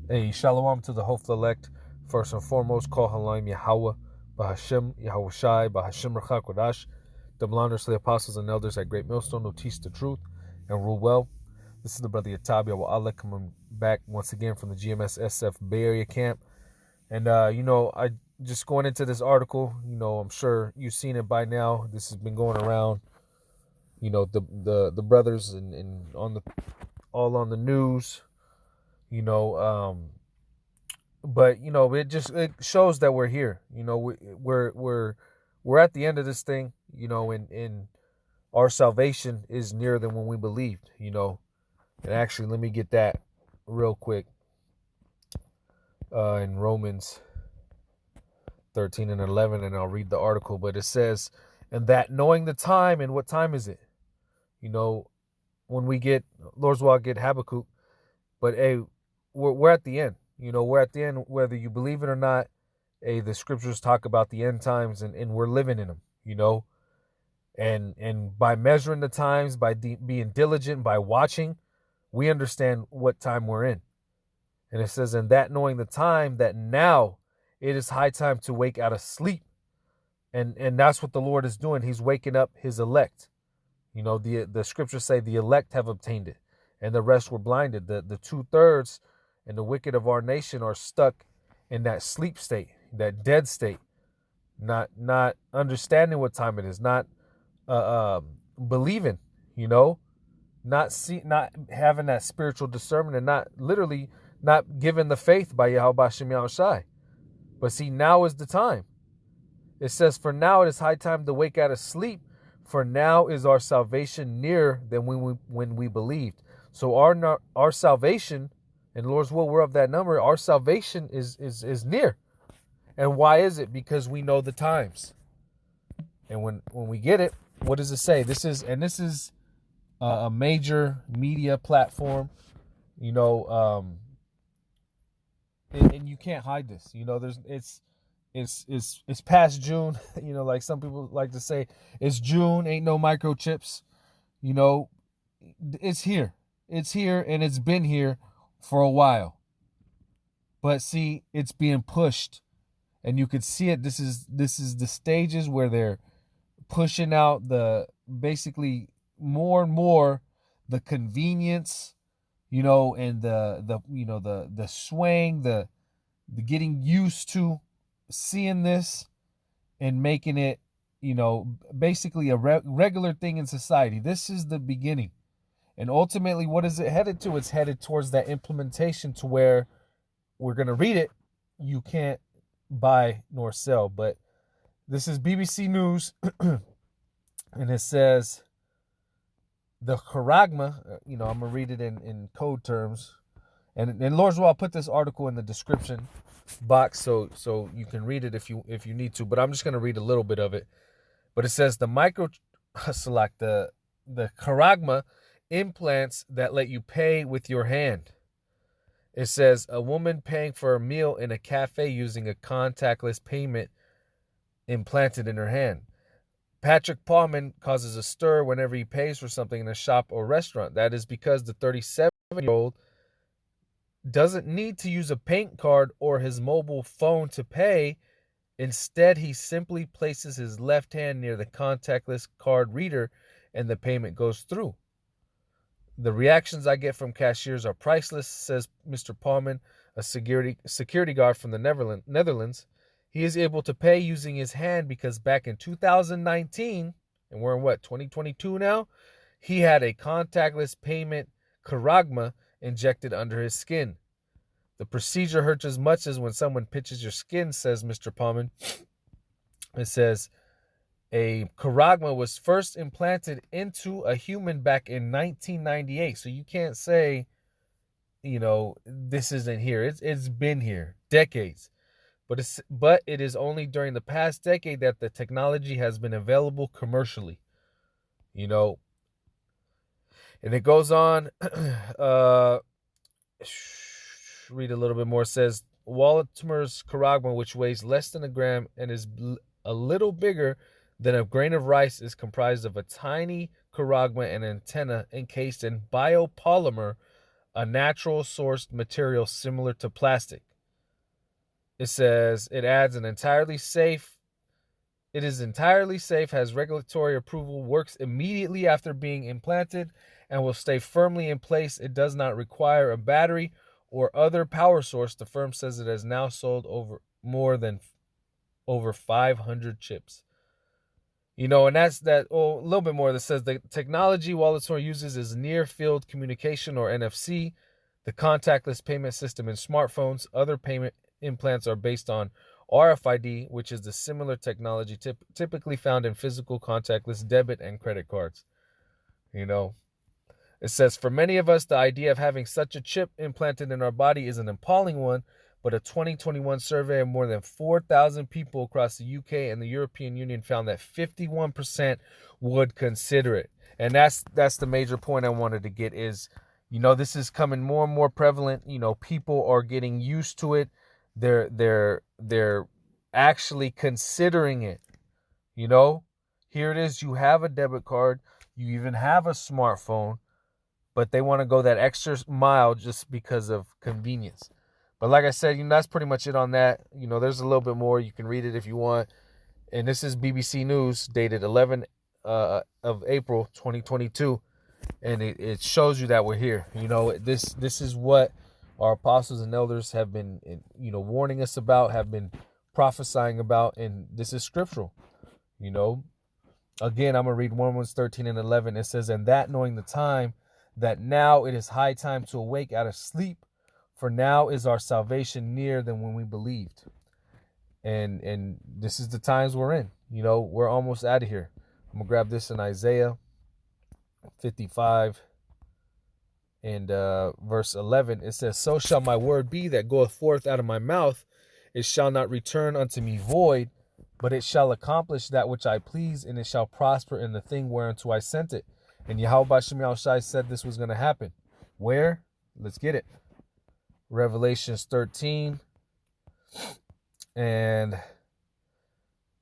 A shalom to the hopeful elect. First and foremost, call Halayim Yahweh, Bahashem, Yahweh Shai, Bahashem Rachak Kodash. The blonders to the apostles and elders at Great Millstone who teach the truth and rule well. This is the brother Yatab Yahweh coming back once again from the GMS SF Bay Area camp. And, I just going into this article, I'm sure you've seen it by now. This has been going around, the brothers and all on the news. But it shows that we're here. We're at the end of this thing. And our salvation is nearer than when we believed. And actually, let me get that real quick. In Romans 13 and 11, and I'll read the article. But it says, "And that knowing the time," and what time is it? When we get Lord's Will, get Habakkuk. But hey, we're at the end. We're at the end, whether you believe it or not. The scriptures talk about the end times, and we're living in them. And by measuring the times, by being diligent, by watching, we understand what time we're in. And it says, "And that knowing the time, that now it is high time to wake out of sleep." And that's what the Lord is doing. He's waking up his elect. The scriptures say the elect have obtained it, and the rest were blinded. The 2/3 and the wicked of our nation are stuck in that sleep state, that dead state, not understanding what time it is, not believing, not having that spiritual discernment, and not given the faith by Yahweh Shem Yahushai. But see, now is the time. It says, "For now it is high time to wake out of sleep, for now is our salvation nearer than when we believed." So our salvation, and Lord's will, we're of that number. Our salvation is near. And why is it? Because we know the times. And when we get it, what does it say? This is a major media platform, and you can't hide this. It's past June. Like some people like to say, it's June, ain't no microchips. It's here. It's here, and it's been here for a while. But see, it's being pushed, and you could see it. This is the stages where they're pushing out basically more and more the convenience, and the swaying, the getting used to seeing this and making it, basically a regular thing in society. This is the beginning. And ultimately, what is it headed to? It's headed towards that implementation to where we're going to read it. You can't buy nor sell. But this is BBC News. And it says, the charagma, I'm going to read it in code terms. And Lord's will, I'll put this article in the description box so you can read it if you need to. But I'm just going to read a little bit of it. But it says, the charagma implants that let you pay with your hand. It says, a woman paying for a meal in a cafe using a contactless payment implanted in her hand. Patrick Paulman causes a stir whenever he pays for something in a shop or restaurant. That is because the 37-year-old doesn't need to use a payment card or his mobile phone to pay. Instead, he simply places his left hand near the contactless card reader and the payment goes through. The reactions I get from cashiers are priceless, says Mr. Paulman, a security guard from the Netherlands. He is able to pay using his hand because back in 2019, and we're in 2022 now, he had a contactless payment charagma injected under his skin. The procedure hurts as much as when someone pinches your skin, says Mr. Paulman. It says, a charagma was first implanted into a human back in 1998. So you can't say, this isn't here. It's been here decades. But it is only during the past decade that the technology has been available commercially. And it goes on. Read a little bit more. It says, Waltimer's charagma, which weighs less than a gram and is a little bigger than a grain of rice, is comprised of a tiny charagma and antenna encased in biopolymer a natural sourced material similar to plastic. It says it adds an entirely safe. It is entirely safe, has regulatory approval, works immediately after being implanted, and will stay firmly in place. It does not require a battery or other power source. The firm says it has now sold over 500 chips. And that's that. Oh, a little bit more that says the technology Wallet's uses is near field communication, or NFC, the contactless payment system in smartphones. Other payment implants are based on RFID, which is the similar technology typically found in physical contactless debit and credit cards. It says, for many of us, the idea of having such a chip implanted in our body is an appalling one, but a 2021 survey of more than 4,000 people across the UK and the European Union found that 51% would consider it. And that's the major point I wanted to get is, this is coming more and more prevalent. People are getting used to it. They're actually considering it. Here it is. You have a debit card. You even have a smartphone, but they want to go that extra mile just because of convenience. But like I said, that's pretty much it on that. There's a little bit more. You can read it if you want. And this is BBC News, dated 11 of April 2022, and it shows you that we're here. This is what our apostles and elders have been, warning us about, have been prophesying about, and this is scriptural. Again, I'm going to read Romans 13 and 11. It says, and that knowing the time, that now it is high time to awake out of sleep, for now is our salvation nearer than when we believed. And this is the times we're in. We're almost out of here. I'm going to grab this in Isaiah 55 and verse 11. It says, so shall my word be that goeth forth out of my mouth. It shall not return unto me void, but it shall accomplish that which I please, and it shall prosper in the thing whereunto I sent it. And Yahweh Shem Yahushai said this was going to happen. Where? Let's get it. Revelations 13 and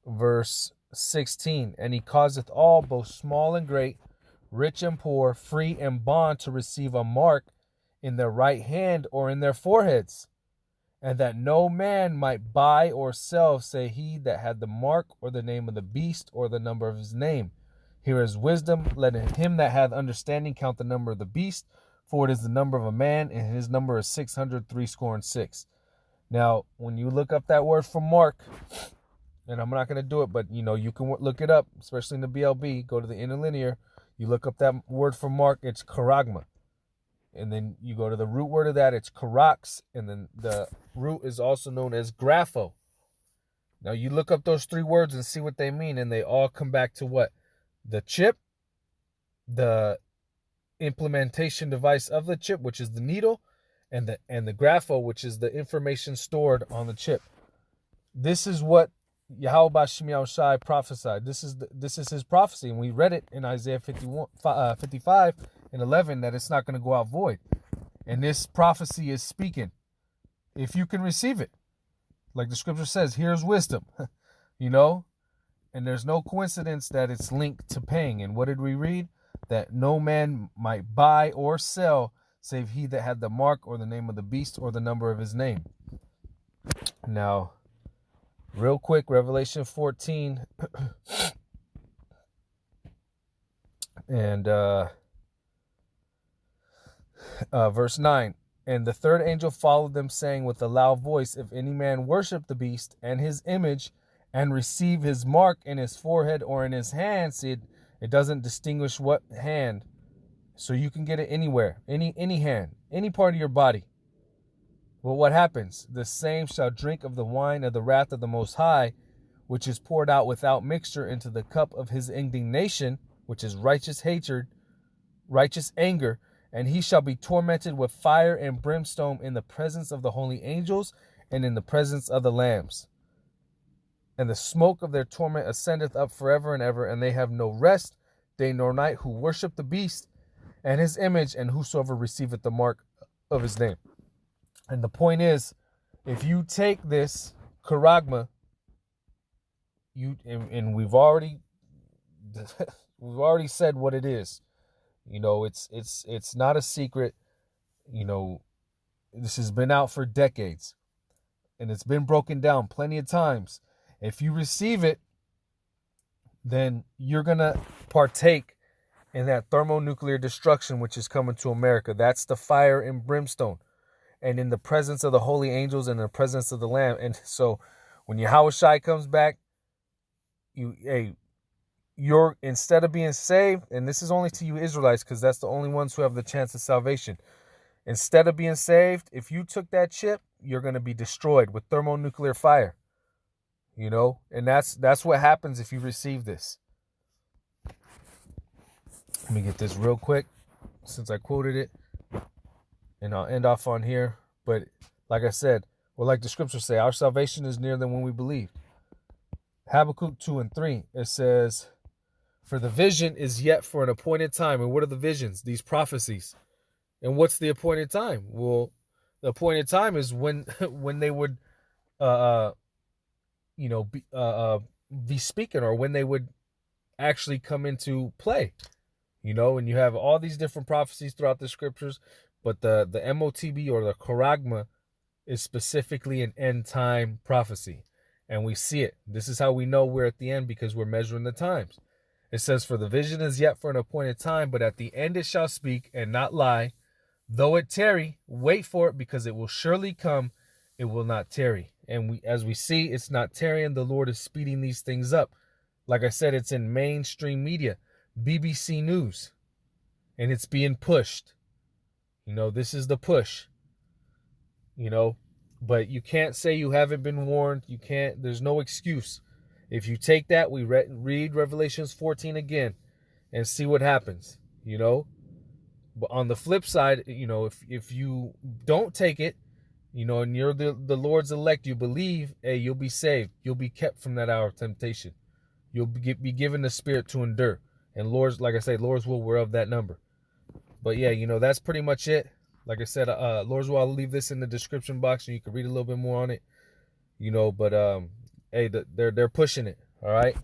verse 16. And he causeth all, both small and great, rich and poor, free and bond, to receive a mark in their right hand or in their foreheads, and that no man might buy or sell, say he that had the mark or the name of the beast or the number of his name. Here is wisdom. Let him that hath understanding count the number of the beast, for it is the number of a man, and his number is 666. Now, when you look up that word for mark, and I'm not going to do it, but you can look it up, especially in the BLB. Go to the interlinear. You look up that word for mark, it's charagma. And then you go to the root word of that, it's charax, and then the root is also known as grapho. Now you look up those three words and see what they mean, and they all come back to what? The chip, the implementation device of the chip, which is the needle, and the grapho, which is the information stored on the chip. This is what Yahweh Shem Yahushai prophesied. This is his prophecy, and we read it in Isaiah 55 and 11 that it's not going to go out void. And this prophecy is speaking. If you can receive it, like the scripture says, here's wisdom, and there's no coincidence that it's linked to paying. And what did we read? That no man might buy or sell, save he that had the mark or the name of the beast or the number of his name. Now, real quick, Revelation 14 and verse 9. And the third angel followed them, saying with a loud voice, if any man worship the beast and his image and receive his mark in his forehead or in his hand, see, it doesn't distinguish what hand. So you can get it anywhere, any hand, any part of your body. Well, what happens? The same shall drink of the wine of the wrath of the Most High, which is poured out without mixture into the cup of his indignation, which is righteous hatred, righteous anger, and he shall be tormented with fire and brimstone in the presence of the holy angels and in the presence of the lambs. And the smoke of their torment ascendeth up forever and ever, and they have no rest, day nor night, who worship the beast and his image, and whosoever receiveth the mark of his name. And the point is, if you take this charagma, and we've already said what it is. It's not a secret. You know, this has been out for decades, and it's been broken down plenty of times. If you receive it, then you're going to partake in that thermonuclear destruction which is coming to America. That's the fire and brimstone. And in the presence of the holy angels and in the presence of the Lamb. And so when Yahushua comes back, you're, instead of being saved, and this is only to you Israelites, because that's the only ones who have the chance of salvation. Instead of being saved, if you took that chip, you're going to be destroyed with thermonuclear fire. You know, and that's what happens if you receive this. Let me get this real quick since I quoted it, and I'll end off on here. But like I said, or like the scriptures say, our salvation is nearer than when we believe. Habakkuk 2:3, it says, for the vision is yet for an appointed time. And what are the visions? These prophecies. And what's the appointed time? Well, the appointed time is when they would be speaking, or when they would actually come into play, and you have all these different prophecies throughout the scriptures, but the MOTB, or the Charagma, is specifically an end time prophecy, and we see it. This is how we know we're at the end, because we're measuring the times. It says, for the vision is yet for an appointed time, but at the end it shall speak and not lie. Though it tarry, wait for it, because it will surely come, it will not tarry. And as we see, it's not tarrying. The Lord is speeding these things up. Like I said, it's in mainstream media, BBC News, and it's being pushed. This is the push. But you can't say you haven't been warned. You can't. There's no excuse. If you take that, we read Revelations 14 again and see what happens. But on the flip side, if you don't take it, and you're the Lord's elect, you believe, hey, you'll be saved. You'll be kept from that hour of temptation. You'll be given the spirit to endure. And Lord's, like I say, Lord's will, we're of that number. But yeah, that's pretty much it. Like I said, Lord's will, I'll leave this in the description box, and you can read a little bit more on it. But hey, they're pushing it, all right?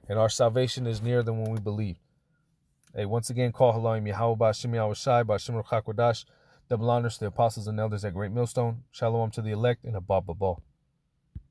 And our salvation is nearer than when we believe. Hey, once again, call Halayim Yahweh Ba'Shem Yahushai Ba'Shem Ruach HaKodesh. Double honors to the apostles and elders at Great Millstone. Shalom to the elect, and Abba Babal.